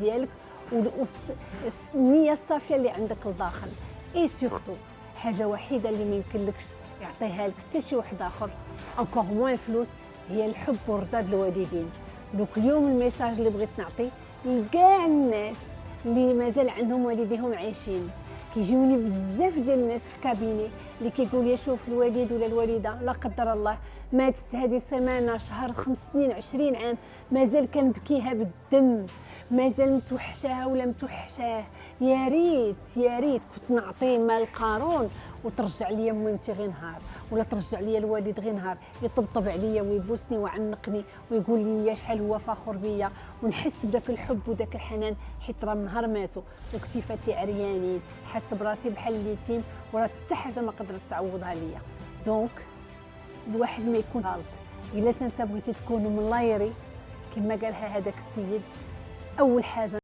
ديالك والنيه الصافيه اللي عندك لداخل. اي سورتو حاجه وحيده اللي ما يمكنلكش يعطيها لك حتى شي واحد اخر انكور موان فلوس، هي الحب ورضا الوالدين. دوك اليوم الميساج اللي بغيت نعطي لكاع الناس اللي مازال عندهم والديهم عايشين، كيجيوني بزاف ديال الناس في الكابيني اللي كيقول لي شوف الوالد ولا الوالده لا قدر الله ماتت هذه سيمانه شهر 5 سنين 20 عام مازال كنبكيها بالدم، مازال متوحشاها ولا متوحشاه. يا ريت يا ريت كنت نعطيه مال قارون وترجع ليا ميمتي غير نهار، ولا ترجع ليا الوالد غير نهار يطبطب عليا ويبوسني ويعنقني ويقول لي شحال هو فخور بيا، ونحس بداك الحب وداك الحنان، حيت راه نهار ماتوا وكتيفاتي عريانين حاس براسي بحال اليتيم، وراه حتى حاجه ما قدرت تعوضها ليا. دونك الواحد ما يكون غلط، الا انت بغيتي تكون ملايري كما قالها هذاك السيد، اول حاجه